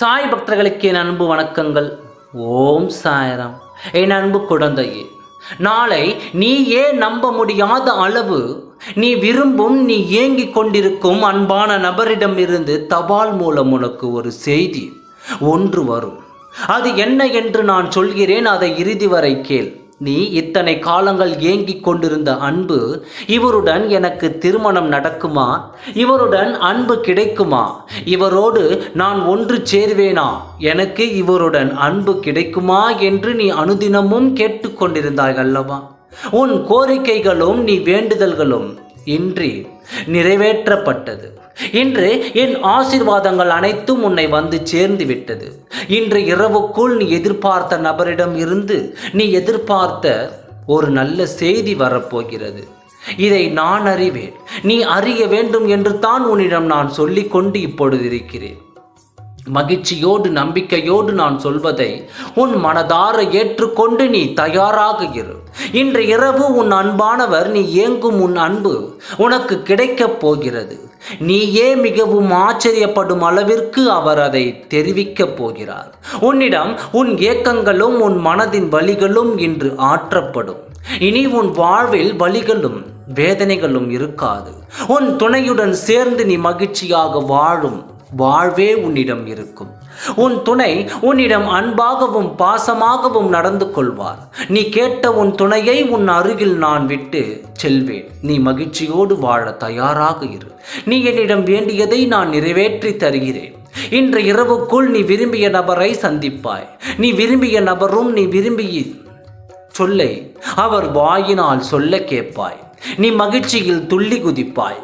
சாய் பக்தர்களுக்கு என் அன்பு வணக்கங்கள். ஓம் சாய்ராம். என் அன்பு குழந்தையே, நாளை நீயே நம்ப முடியாத அளவு நீ விரும்பும், நீ ஏங்கிக் கொண்டிருக்கும் அன்பான நபரிடம் இருந்து தபால் மூலம் உனக்கு ஒரு செய்தி ஒன்று வரும். அது என்ன என்று நான் சொல்கிறேன், அதை இறுதி வரை கேள். நீ இத்தனை காலங்கள் ஏங்கிக் கொண்டிருந்த அன்பு, இவருடன் எனக்கு திருமணம் நடக்குமா, இவருடன் அன்பு கிடைக்குமா, இவரோடு நான் ஒன்று சேர்வேனா, எனக்கு இவருடன் அன்பு கிடைக்குமா என்று நீ அனுதினமும் கேட்டுக்கொண்டிருந்தாய் அல்லவா? உன் கோரிக்கைகளும் நீ வேண்டுதல்களும் இன்றி நிறைவேற்றப்பட்டது. இன்று என் ஆசீர்வாதங்கள் அனைத்தும் உன்னை வந்து சேர்ந்து விட்டது. இன்று இரவுக்குள் நீ எதிர்பார்த்த நபரிடம் இருந்து நீ எதிர்பார்த்த ஒரு நல்ல செய்தி வரப்போகிறது. இதை நான் அறிவேன், நீ அறிய வேண்டும் என்று தான் உன்னிடம் நான் சொல்லிக்கொண்டு இப்பொழுது இருக்கிறேன். மகிழ்ச்சியோடு நம்பிக்கையோடு நான் சொல்வதை உன் மனதார ஏற்றுக்கொண்டு நீ தயாராக இரு. இன்று இரவு உன் அன்பானவர், நீ ஏங்கும் உன் அன்பு உனக்கு கிடைக்கப் போகிறது. நீயே மிகவும் ஆச்சரியப்படும் அளவிற்கு அவர் அதை தெரிவிக்கப் போகிறார். உன்னிடம் உன் ஏக்கங்களும் உன் மனதின் வலிகளும் இன்று ஆற்றப்படும். இனி உன் வாழ்வில் வலிகளும் வேதனைகளும் இருக்காது. உன் துணையுடன் சேர்ந்து நீ மகிழ்ச்சியாக வாழும் வாழ்வே உன்னிடம் இருக்கும். உன் துணை உன்னிடம் அன்பாகவும் பாசமாகவும் நடந்து கொள்வார். நீ கேட்ட உன் துணையை உன் அருகில் நான் விட்டு செல்வேன். நீ மகிழ்ச்சியோடு வாழ தயாராக இரு. நீ என்னிடம் வேண்டியதை நான் நிறைவேற்றி தருகிறேன். இன்று இரவுக்குள் நீ விரும்பிய நபரை சந்திப்பாய். நீ விரும்பிய நபரும் நீ விரும்பிய சொல்லை அவர் வாயினால் சொல்ல கேட்பாய். நீ மகிழ்ச்சியில் துள்ளி குதிப்பாய்.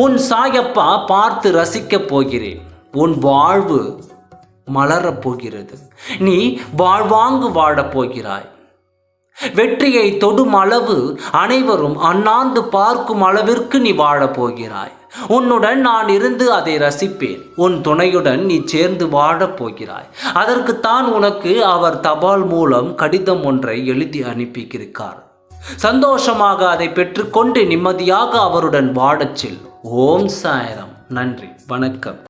உன் சாயப்பா பார்த்து ரசிக்கப் போகிறேன். உன் வாழ்வு மலரப் போகிறது. நீ வாழ்வாங்கு வாழப் போகிறாய். வெற்றியை தொடும் அளவு அனைவரும் அண்ணாந்து பார்க்கும் அளவிற்கு நீ வாழப் போகிறாய். உன்னுடன் நான் இருந்து அதை ரசிப்பேன். உன் துணையுடன் நீ சேர்ந்து வாழப் போகிறாய். அதற்குத்தான் உனக்கு அவர் தபால் மூலம் கடிதம் ஒன்றை எழுதி அனுப்பியிருக்கார். சந்தோஷமாக அதை பெற்றுக்கொண்டு நிம்மதியாக அவருடன் வாழச் செல். ஓம் சாய்ராம். நன்றி, வணக்கம்.